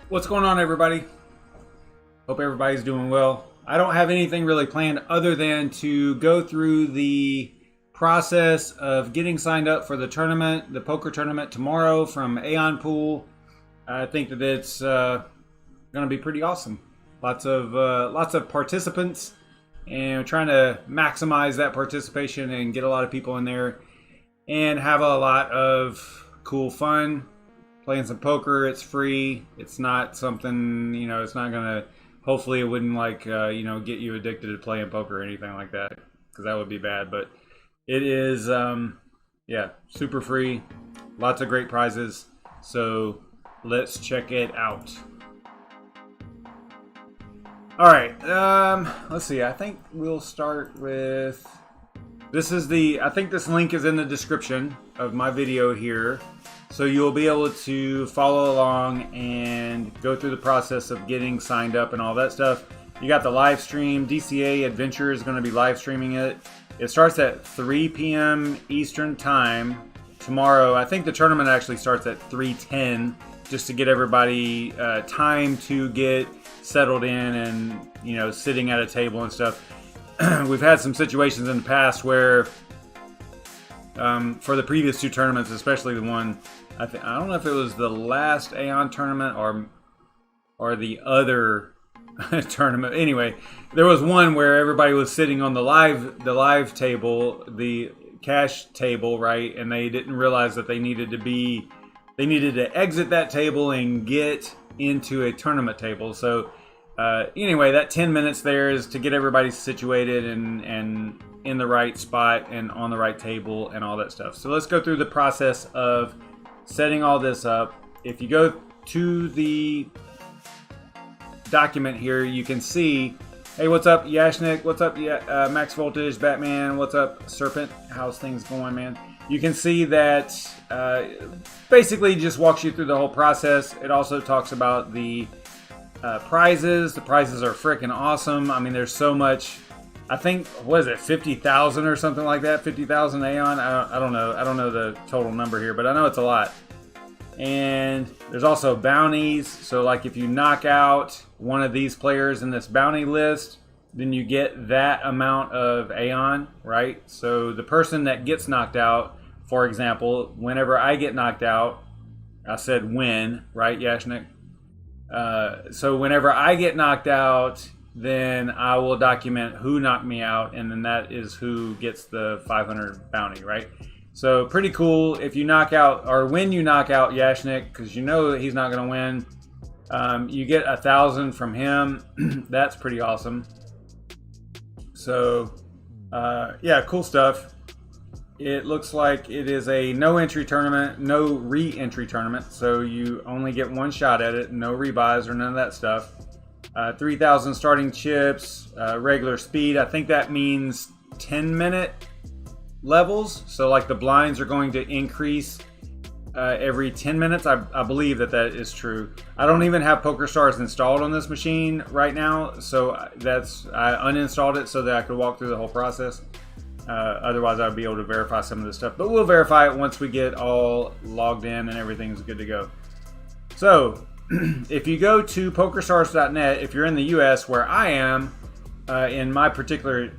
What's going on, everybody? Hope everybody's doing well. I don't have anything really planned other than to go through the process of getting signed up for the tournament, the poker tournament tomorrow from AION Pool. I think that it's going to be pretty awesome. Lots of participants, and we're trying to maximize that participation and get a lot of people in there and have a lot of cool fun. Playing some poker, it's free. It's not something, it's not going to, hopefully it wouldn't get you addicted to playing poker or anything like that, because that would be bad. But it is, super free. Lots of great prizes. So let's check it out. All right, let's see. I think we'll start with, I think this link is in the description of my video here. So you'll be able to follow along and go through the process of getting signed up and all that stuff. You got the live stream. DCA Adventure is going to be live streaming it. It starts at 3 p.m. Eastern time tomorrow. I think the tournament actually starts at 3:10, just to get everybody time to get settled in and sitting at a table and stuff. We've had some situations in the past where for the previous two tournaments, especially the one, I don't know if it was the last AION tournament or the other tournament. Anyway, there was one where everybody was sitting on the live table, the cash table, right? And they didn't realize that they needed to exit that table and get into a tournament table. So anyway, that 10 minutes there is to get everybody situated and in the right spot and on the right table and all that stuff. So let's go through the process of setting all this up. If you go to the document here, you can see, hey, what's up, Yashnik? What's up, Max Voltage, Batman? What's up, Serpent? How's things going, man? You can see that basically just walks you through the whole process. It also talks about the prizes. The prizes are freaking awesome. I mean, there's so much. I think, what is it, 50,000 or something like that? 50,000 AION? I don't know. I don't know the total number here, but I know it's a lot. And there's also bounties. So like if you knock out one of these players in this bounty list, then you get that amount of AION, right? So the person that gets knocked out, for example, whenever I get knocked out, I said when, right, Yashnik? So whenever I get knocked out, then I will document who knocked me out, and then that is who gets the 500 bounty, right? So pretty cool. If you knock out, or when you knock out Yashnik, because you know that he's not going to win, you get 1,000 from him. That's pretty awesome. So yeah, cool stuff. It looks like it is a no entry tournament, no re-entry tournament. So you only get one shot at it, no rebuys or none of that stuff. 3,000 starting chips, regular speed. I think that means 10-minute levels. So like the blinds are going to increase every 10 minutes. I believe that is true. I don't even have PokerStars installed on this machine right now. So I uninstalled it so that I could walk through the whole process. Otherwise, I'd be able to verify some of this stuff. But we'll verify it once we get all logged in and everything's good to go. So if you go to PokerStars.net, if you're in the US, where I am, in my particular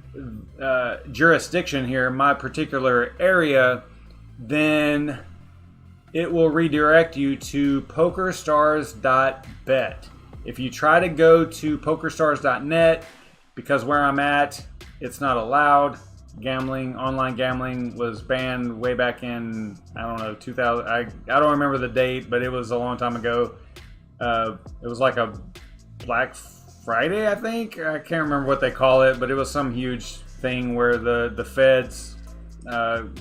jurisdiction here, my particular area, then it will redirect you to PokerStars.bet. If you try to go to PokerStars.net, because where I'm at, it's not allowed. Online gambling was banned way back in, I don't know, 2000. I don't remember the date, but it was a long time ago. It was like a Black Friday, I think. I can't remember what they call it, but it was some huge thing where the feds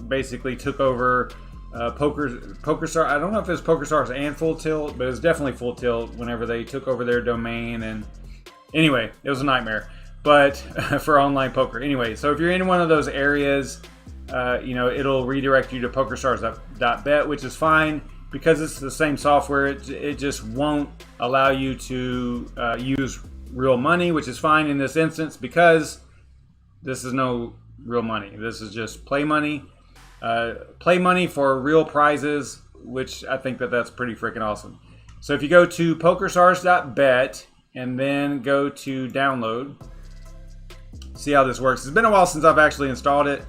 basically took over PokerStars. I don't know if it was PokerStars and Full Tilt, but it was definitely Full Tilt whenever they took over their domain. And anyway, it was a nightmare, but for online poker. Anyway, so if you're in one of those areas, it'll redirect you to PokerStars.bet, which is fine. Because it's the same software, it just won't allow you to use real money, which is fine in this instance because this is no real money. This is just play money. Play money for real prizes, which I think that's pretty freaking awesome. So if you go to PokerStars.bet and then go to download, see how this works. It's been a while since I've actually installed it.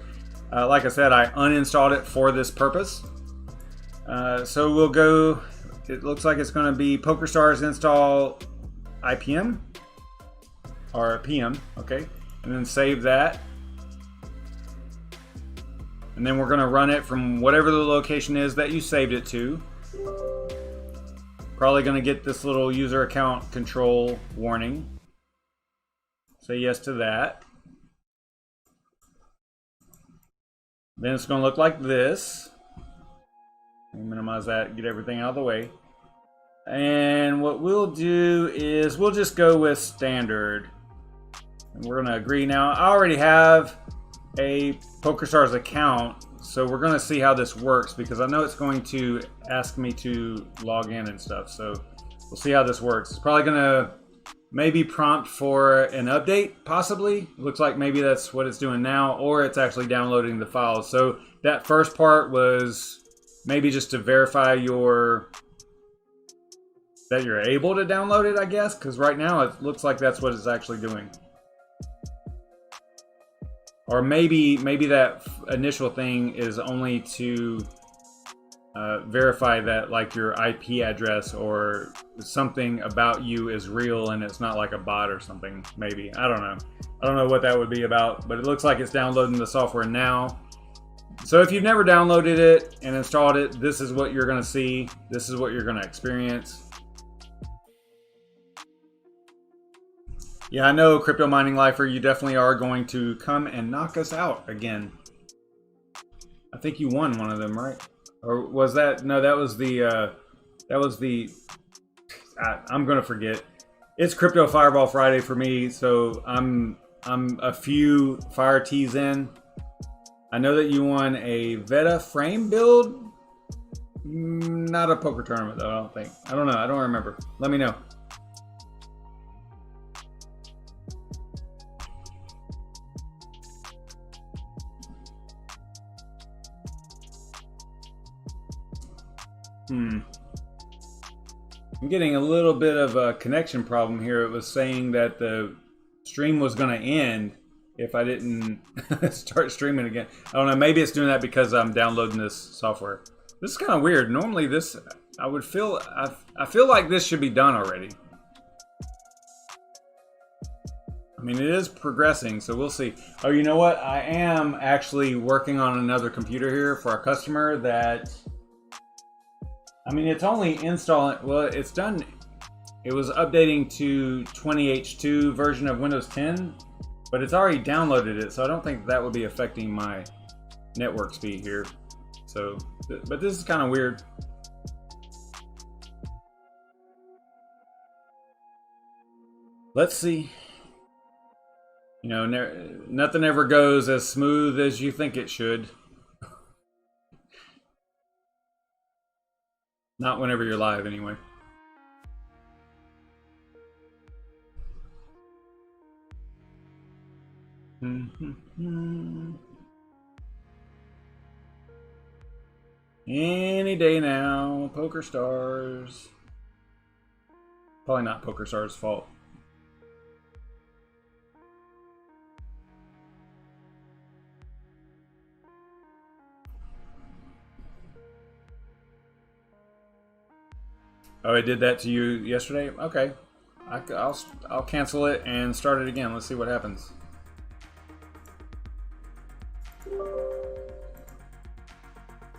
Like I said, I uninstalled it for this purpose. So we'll go, it looks like it's going to be PokerStars install IPM or PM, okay, and then save that. And then we're going to run it from whatever the location is that you saved it to. Probably going to get this little user account control warning. Say yes to that. Then it's going to look like this. Minimize that, get everything out of the way. And what we'll do is we'll just go with standard. And we're going to agree now. I already have a PokerStars account, so we're going to see how this works because I know it's going to ask me to log in and stuff. So we'll see how this works. It's probably going to maybe prompt for an update, possibly. Looks like maybe that's what it's doing now, or it's actually downloading the files. So that first part was maybe just to verify that you're able to download it, I guess, because right now it looks like that's what it's actually doing. Or maybe that initial thing is only to verify that like your IP address or something about you is real and it's not like a bot or something. Maybe, I don't know. I don't know what that would be about, but it looks like it's downloading the software now. So if you've never downloaded it and installed it, this is what you're going to see. This is what you're going to experience. Yeah, I know, Crypto Mining Lifer, you definitely are going to come and knock us out again. I think you won one of them, right? Or was that, no, that was the, I'm going to forget. It's Crypto Fireball Friday for me, so I'm a few fire teas in. I know that you won a Veta frame build. Not a poker tournament though, I don't think. I don't know, I don't remember. Let me know. I'm getting a little bit of a connection problem here. It was saying that the stream was going to end if I didn't start streaming again. I don't know. Maybe it's doing that because I'm downloading this software. This is kind of weird. Normally this, I feel like this should be done already. I mean, it is progressing, so we'll see. Oh, you know what? I am actually working on another computer here for a customer that, I mean, it's only installing, well, it's done. It was updating to 20H2 version of Windows 10, but it's already downloaded it, so I don't think that would be affecting my network speed here. So, but this is kind of weird. Let's see. You know, nothing ever goes as smooth as you think it should. Not whenever you're live, anyway. Any day now, PokerStars. Probably not PokerStars' fault. Oh, it did that to you yesterday? Okay. I'll cancel it and start it again. Let's see what happens.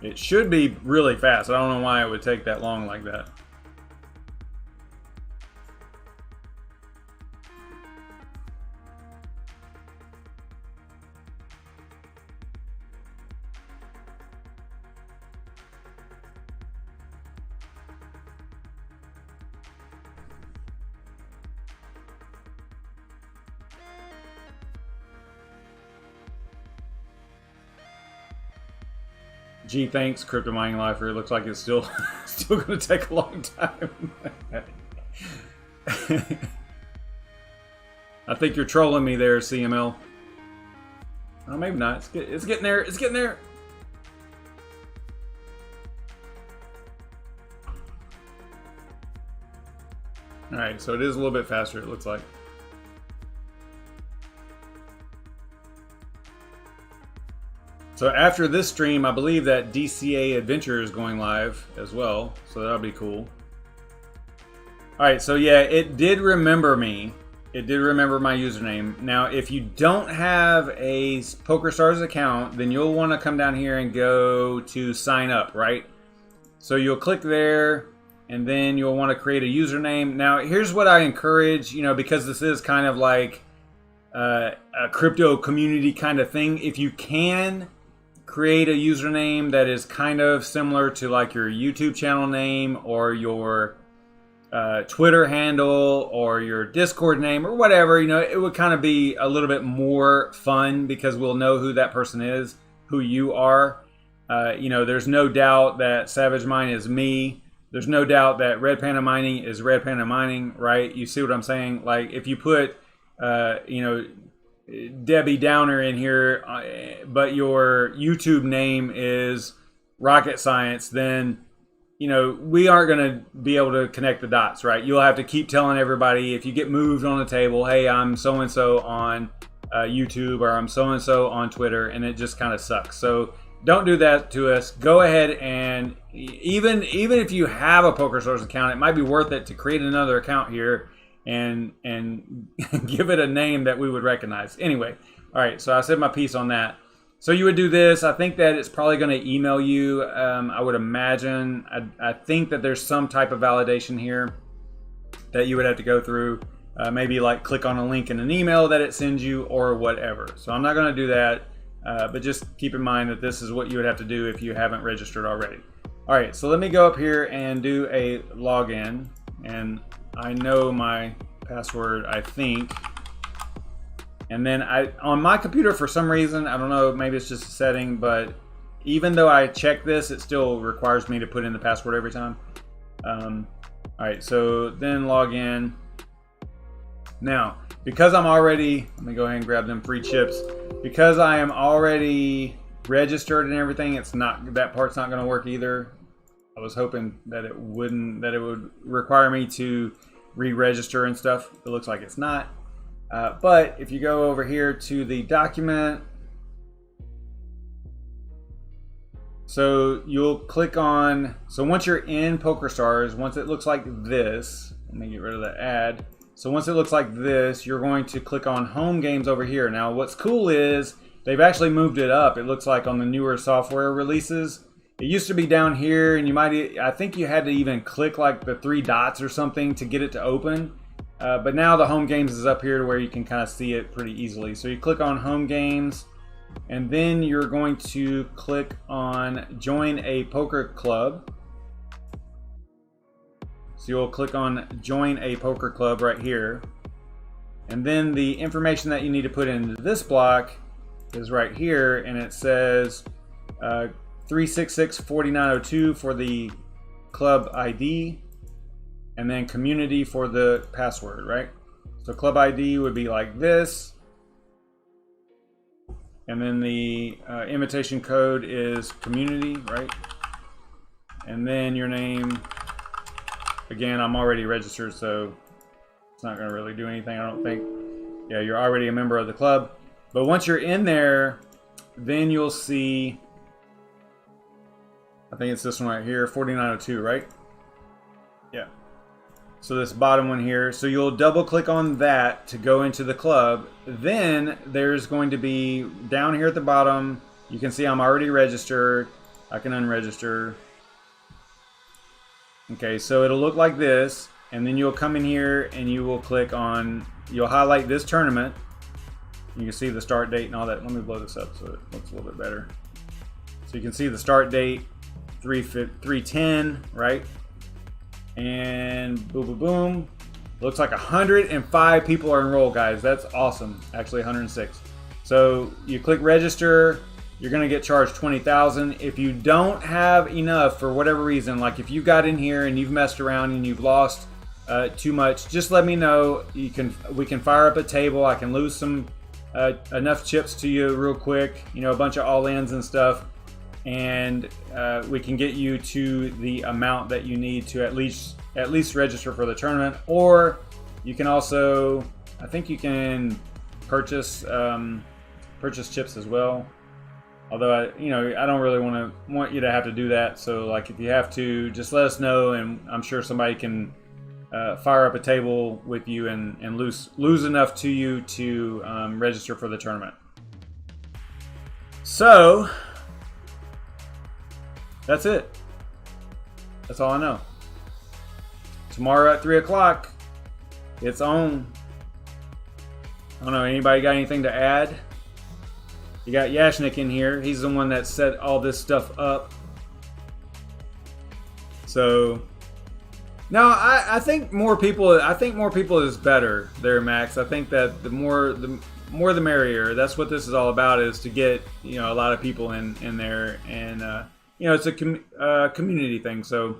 It should be really fast. I don't know why it would take that long like that. Gee, thanks, Crypto Mining Lifer. It looks like it's still going to take a long time. I think you're trolling me there, CML. Oh, maybe not. It's getting there. It's getting there. All right, so it is a little bit faster, it looks like. So after this stream, I believe that DCA Adventure is going live as well, so that'll be cool. All right, so yeah, it did remember me. It did remember my username. Now, if you don't have a PokerStars account, then you'll want to come down here and go to sign up, right? So you'll click there, and then you'll want to create a username. Now, here's what I encourage, you know, because this is kind of like a crypto community kind of thing. If you can create a username that is kind of similar to like your YouTube channel name or your Twitter handle or your Discord name or whatever, you know, it would kind of be a little bit more fun because we'll know who that person is, who you are. You know, there's no doubt that SavageMine is me. There's no doubt that Red Panda Mining is Red Panda Mining, right? You see what I'm saying? Like if you put, you know, Debbie Downer in here, but your YouTube name is Rocket Science, then, you know, we aren't going to be able to connect the dots, right? You'll have to keep telling everybody if you get moved on the table, hey, I'm so-and-so on YouTube or I'm so-and-so on Twitter, and it just kind of sucks. So don't do that to us. Go ahead and even if you have a PokerStars account, it might be worth it to create another account here and give it a name that we would recognize. Anyway, all right, so I said my piece on that. So you would do this. I think that it's probably going to email you. I would imagine. I think that there's some type of validation here that you would have to go through. Maybe like click on a link in an email that it sends you or whatever. So I'm not going to do that. But just keep in mind that this is what you would have to do if you haven't registered already. All right, so let me go up here and do a login. And I know my password, I think. And then on my computer, for some reason, I don't know, maybe it's just a setting, but even though I check this, it still requires me to put in the password every time. All right, so then log in. Now, because I'm already, let me go ahead and grab them free chips. Because I am already registered and everything, it's not, that part's not gonna work either. I was hoping that it wouldn't, that it would require me to re-register and stuff. It looks like it's not. But if you go over here to the document, so you'll click on, so once you're in PokerStars, once it looks like this, let me get rid of that ad. So once it looks like this, you're going to click on home games over here. Now what's cool is they've actually moved it up. It looks like on the newer software releases. It used to be down here, and you might, I think you had to even click like the 3 dots or something to get it to open. But now the home games is up here to where you can kind of see it pretty easily. So you click on home games, and then you're going to click on join a poker club. So you'll click on join a poker club right here. And then the information that you need to put into this block is right here, and it says 366-4902 for the club ID. And then community for the password, right? So club ID would be like this. And then the invitation code is community, right? And then your name, again, I'm already registered, so it's not gonna really do anything, I don't think. Yeah, you're already a member of the club. But once you're in there, then you'll see, I think it's this one right here, 4902, right? Yeah. So this bottom one here, so you'll double click on that to go into the club. Then there's going to be down here at the bottom, you can see I'm already registered. I can unregister. Okay, so it'll look like this, and then you'll come in here and you will click on, you'll highlight this tournament. You can see the start date and all that. Let me blow this up so it looks a little bit better. So you can see the start date, 3/10, right? And boom, boom, boom. Looks like 105 people are enrolled, guys. That's awesome. Actually, 106. So you click register. You're gonna get charged 20,000. If you don't have enough for whatever reason, like if you got in here and you've messed around and you've lost too much, just let me know. We can fire up a table. I can lose some enough chips to you real quick. You know, a bunch of all-ins and stuff. And we can get you to the amount that you need to at least at least register for the tournament. Or you can also, I think you can purchase purchase chips as well. Although I don't really want you to have to do that. So like if you have to, just let us know, and I'm sure somebody can fire up a table with you and lose enough to you to register for the tournament. So that's it. That's all I know. Tomorrow at 3 o'clock, it's on. I don't know, anybody got anything to add? You got Yashnik in here. He's the one that set all this stuff up. So, no, I think more people is better there, Max. I think that the more the merrier. That's what this is all about, is to get, a lot of people in there, and it's a community thing. So,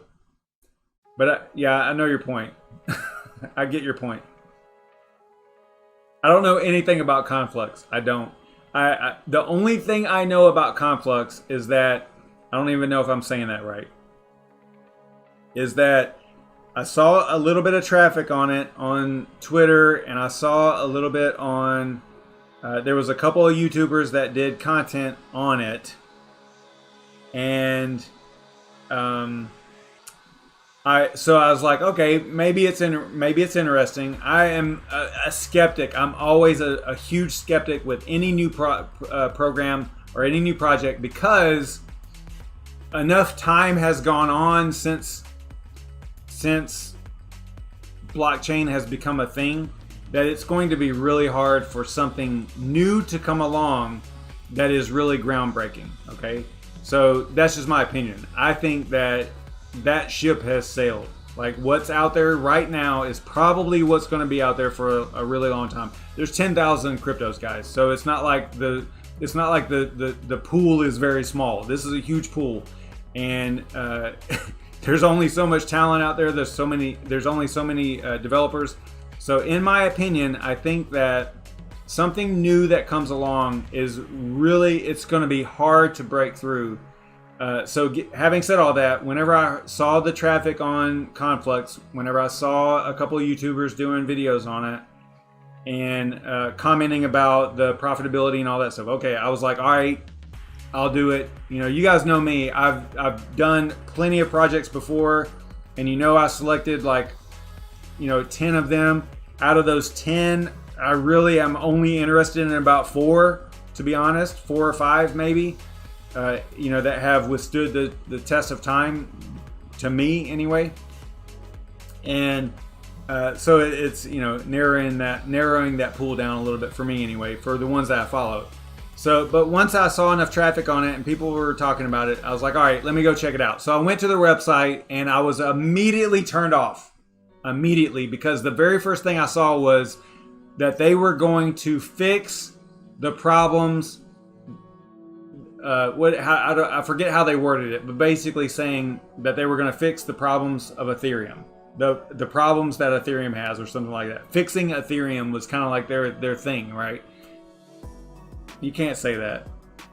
but yeah, I know your point. I get your point. I don't know anything about Conflux. I don't. The only thing I know about Conflux is that, I don't even know if I'm saying that right, is that I saw a little bit of traffic on it on Twitter, and I saw a little bit on, there was a couple of YouTubers that did content on it, and so I was like, okay, maybe it's interesting. I am a skeptic. I'm always a huge skeptic with any new program or any new project, because enough time has gone on since blockchain has become a thing that it's going to be really hard for something new to come along that is really groundbreaking. Okay, so that's just my opinion. I think that ship has sailed. Like, what's out there right now is probably what's going to be out there for a really long time. There's 10,000 cryptos, guys, so it's not like the pool is very small. This is a huge pool, and there's only so much talent out there. There's only so many developers. So in my opinion, I think that something new that comes along is really, it's going to be hard to break through. Having said all that, whenever I saw the traffic on Conflux, whenever I saw a couple of YouTubers doing videos on it and commenting about the profitability and all that stuff, okay, I was like, all right, I'll do it. You guys know me. I've done plenty of projects before, and I selected like 10 of them. Out of those 10, I really am only interested in about 4, to be honest, 4 or 5 maybe. That have withstood the test of time, to me anyway. And so it's narrowing that pool down a little bit for me anyway, for the ones that I follow. So, but once I saw enough traffic on it and people were talking about it, I was like, all right, let me go check it out. So I went to their website, and I was immediately turned off. Immediately, because the very first thing I saw was that they were going to fix the problems. I forget how they worded it, but basically saying that they were going to fix the problems of Ethereum, the problems that Ethereum has, or something like that. Fixing Ethereum was kind of like their thing, right? You can't say that.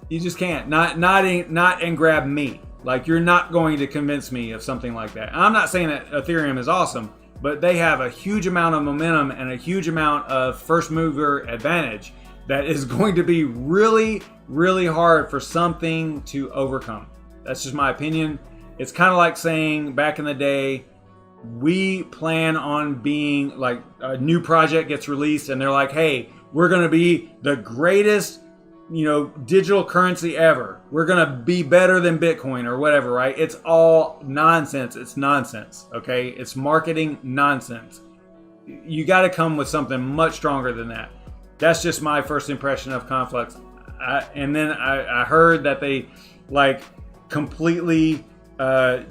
You just can't. Not and grab me. Like, you're not going to convince me of something like that. And I'm not saying that Ethereum is awesome, but they have a huge amount of momentum and a huge amount of first mover advantage that is going to be really, really hard for something to overcome. That's just my opinion. It's kind of like saying back in the day, we plan on being like, a new project gets released and they're like, hey, we're going to be the greatest, digital currency ever. We're going to be better than Bitcoin or whatever, right? It's all nonsense. It's nonsense. Okay. It's marketing nonsense. You got to come with something much stronger than that. That's just my first impression of Conflux. And then I heard that they completely, more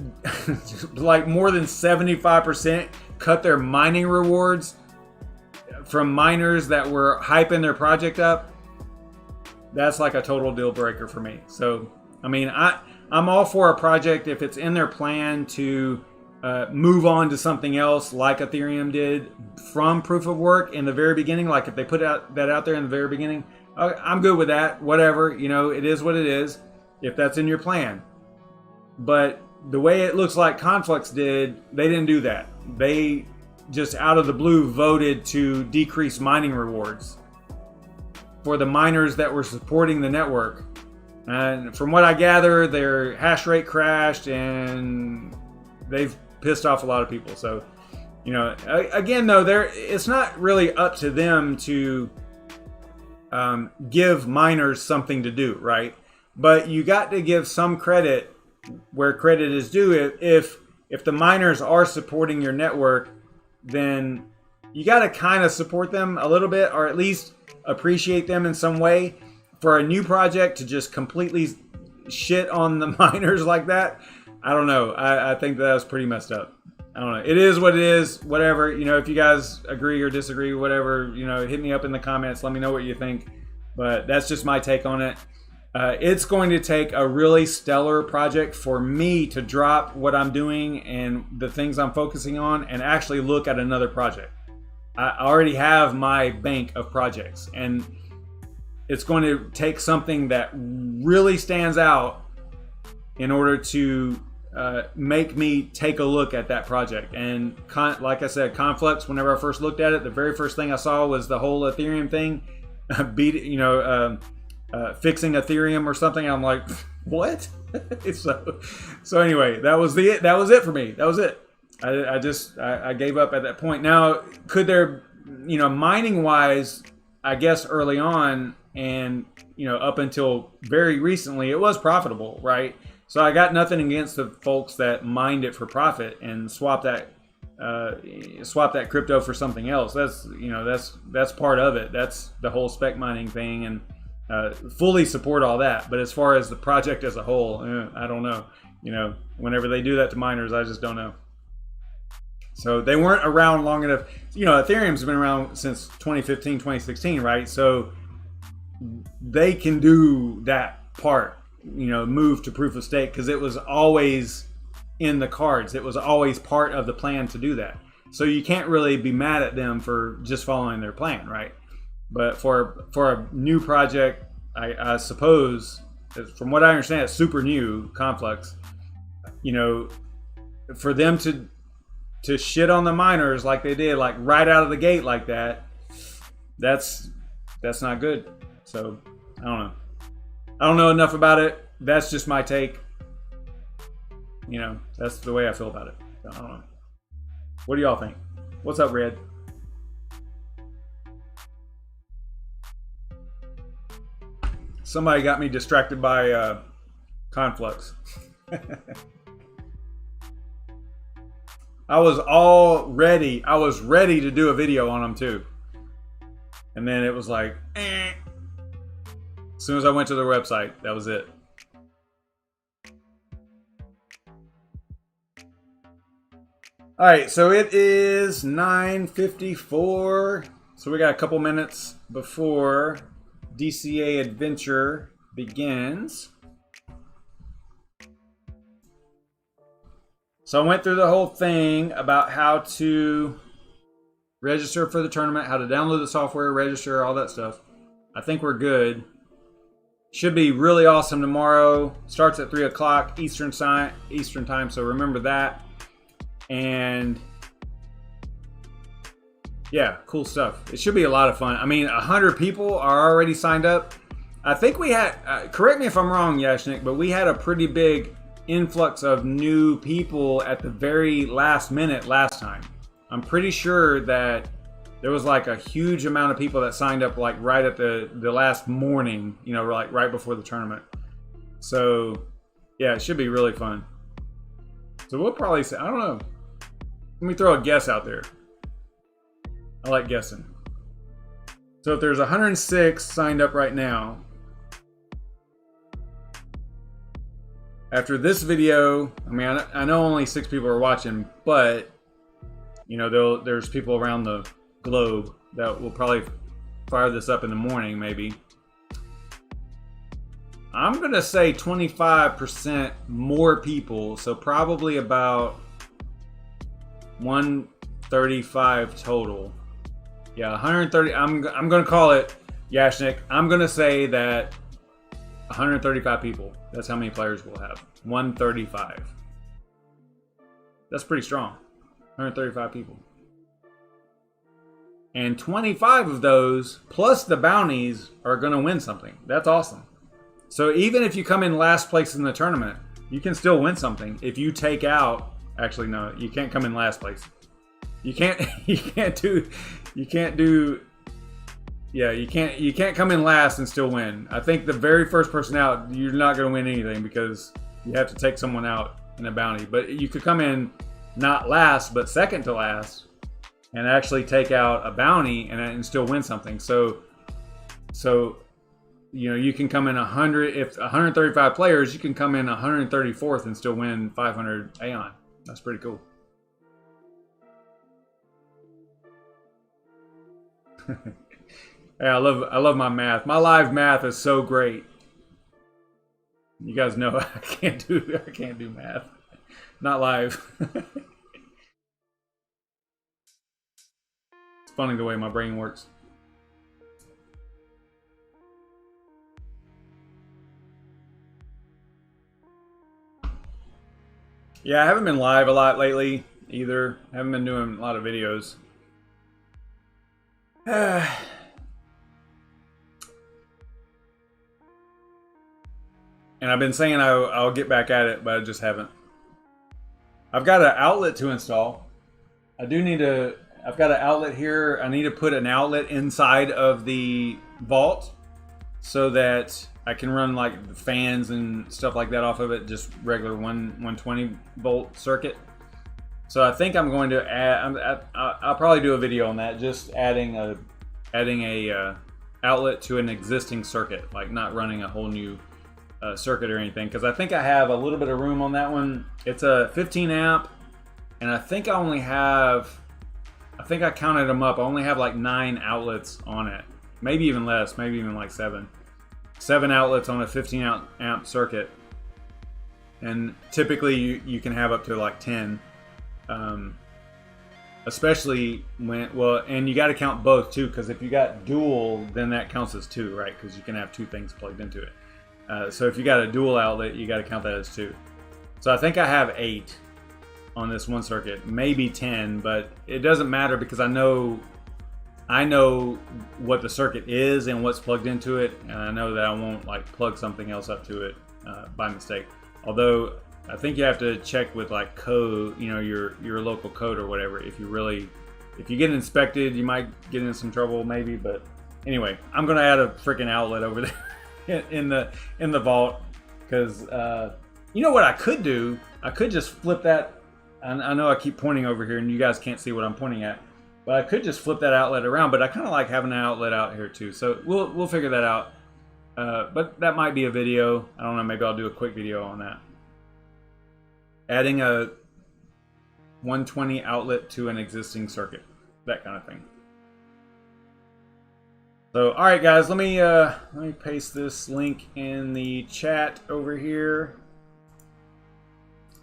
than 75% cut their mining rewards from miners that were hyping their project up. That's like a total deal breaker for me. So, I mean, I'm all for a project if it's in their plan to move on to something else, like Ethereum did from proof of work in the very beginning. Like if they put that out there in the very beginning, I'm good with that. Whatever, it is what it is, if that's in your plan. But the way it looks like Conflux did, they didn't do that. They just out of the blue voted to decrease mining rewards for the miners that were supporting the network. And from what I gather, their hash rate crashed and they've pissed off a lot of people. So, you know, again, though, it's not really up to them to give miners something to do, right? But you got to give some credit where credit is due. If the miners are supporting your network, then you got to kind of support them a little bit, or at least appreciate them in some way. For a new project to just completely shit on the miners like that, I don't know. I think that was pretty messed up. I don't know. It is what it is. Whatever. You know, if you guys agree or disagree, whatever, you know, hit me up in the comments. Let me know what you think. But that's just my take on it. It's going to take a really stellar project for me to drop what I'm doing and the things I'm focusing on and actually look at another project. I already have my bank of projects, and it's going to take something that really stands out in order to make me take a look at that project. And like I said, Conflux, whenever I first looked at it, the very first thing I saw was the whole Ethereum thing, fixing Ethereum or something. I'm like, what? so anyway, that was it for me. That was it. I gave up at that point. Now, could there, you know, mining wise, I guess early on, and, you know, up until very recently, it was profitable, right? So I got nothing against the folks that mined it for profit and swap that crypto for something else. That's, you know, that's part of it. That's the whole spec mining thing, and fully support all that. But as far as the project as a whole, I don't know. You know, whenever they do that to miners, I just don't know. So they weren't around long enough. You know, Ethereum's been around since 2015, 2016, right? So they can do that part, you know, move to proof of stake, because it was always in the cards. It was always part of the plan to do that. So you can't really be mad at them for just following their plan, right? But for a new project, I suppose, from what I understand, it's super new, Conflux. You know, for them to shit on the miners like they did, like right out of the gate like that, that's not good. So I don't know. I don't know enough about it. That's just my take. You know, that's the way I feel about it. So, I don't know. What do y'all think? What's up, Red? Somebody got me distracted by Conflux. I was ready to do a video on them too. And then it was like, eh. As soon as I went to their website, that was it. All right, so it is 9:54. So we got a couple minutes before DCA Adventure begins. So I went through the whole thing about how to register for the tournament, how to download the software, register, all that stuff. I think we're good. Should be really awesome tomorrow. Starts at 3 o'clock Eastern time, so remember that. And yeah, cool stuff. It should be a lot of fun. I mean, 100 people are already signed up. I think we had, correct me if I'm wrong, Yashnik, but we had a pretty big influx of new people at the very last minute last time. I'm pretty sure that there was like a huge amount of people that signed up like right at the last morning, you know, like right before the tournament. So yeah, it should be really fun. So we'll probably say, I don't know. Let me throw a guess out there. I like guessing. So if there's 106 signed up right now, after this video, I mean, I know only 6 people are watching, but you know, there's people around the globe that will probably fire this up in the morning, maybe. I'm gonna say 25% more people, so probably about 135 total. Yeah, 130. I'm gonna call it, Yashnik. I'm gonna say that 135 people. That's how many players we'll have. 135. That's pretty strong. 135 people. And 25 of those, plus the bounties, are going to win something. That's awesome. So even if you come in last place in the tournament, you can still win something if you take out... Actually, no, you can't come in last place. You can't do... Yeah, you can't come in last and still win. I think the very first person out, you're not going to win anything because you have to take someone out in a bounty. But you could come in not last, but second to last, and actually take out a bounty and still win something. So you know, you can come in 100, if 135 players, you can come in 134th and still win 500 AION. That's pretty cool. Yeah, I love my math. My live math is so great. You guys know I can't do math. Not live. It's funny the way my brain works. Yeah, I haven't been live a lot lately either. I haven't been doing a lot of videos. And I've been saying I'll get back at it, but I just haven't. I've got an outlet to install. I've got an outlet here. I need to put an outlet inside of the vault so that I can run like the fans and stuff like that off of it, just regular 120 volt circuit. So I think I'm going to add, I'll probably do a video on that, just adding a outlet to an existing circuit, like not running a whole new circuit or anything, because I think I have a little bit of room on that one. It's a 15 amp, and I think I only have, I think I counted them up, I only have like 9 outlets on it, maybe even less, maybe even like 7 outlets on a 15 amp circuit. And typically you can have up to like 10, especially when, well, and you got to count both too, because if you got dual, then that counts as 2, right? Because you can have 2 things plugged into it. So if you got a dual outlet, you got to count that as 2. So I think I have 8 on this one circuit, maybe 10, but it doesn't matter because I know what the circuit is and what's plugged into it, and I know that I won't like plug something else up to it by mistake. Although I think you have to check with like code, you know, your local code or whatever. If you get inspected, you might get in some trouble maybe. But anyway, I'm gonna add a freaking outlet over there in the vault, because you know what I could do? I could just flip that. I know I keep pointing over here and you guys can't see what I'm pointing at, but I could just flip that outlet around. But I kind of like having an outlet out here too, so we'll figure that out. But that might be a video. I don't know, maybe I'll do a quick video on that, adding a 120 outlet to an existing circuit, that kind of thing. So, all right, guys, let me paste this link in the chat over here,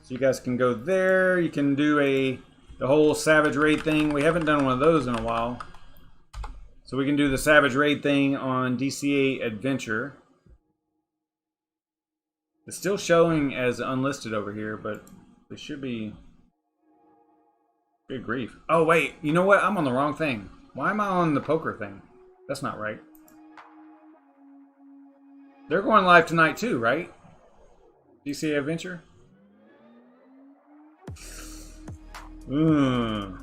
so you guys can go there. You can do the whole Savage Raid thing. We haven't done one of those in a while, so we can do the Savage Raid thing on DCA Adventure. It's still showing as unlisted over here, but it should be. Good grief! Oh wait, you know what? I'm on the wrong thing. Why am I on the poker thing? That's not right. They're going live tonight too, right? DCA Adventure? Am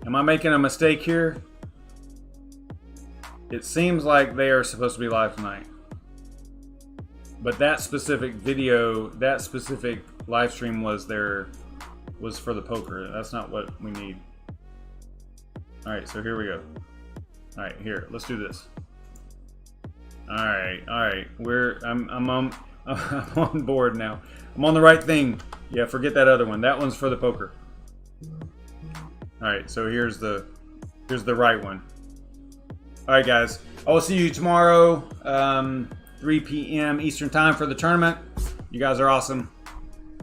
I making a mistake here? It seems like they are supposed to be live tonight. But that specific video, that specific live stream was for the poker. That's not what we need. Alright, so here we go. Alright, here, let's do this. Alright. I'm on board now. I'm on the right thing. Yeah, forget that other one. That one's for the poker. Alright, so here's the right one. Alright guys, I will see you tomorrow, 3 p.m. Eastern time for the tournament. You guys are awesome.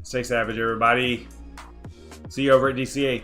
Stay savage, everybody. See you over at DCA.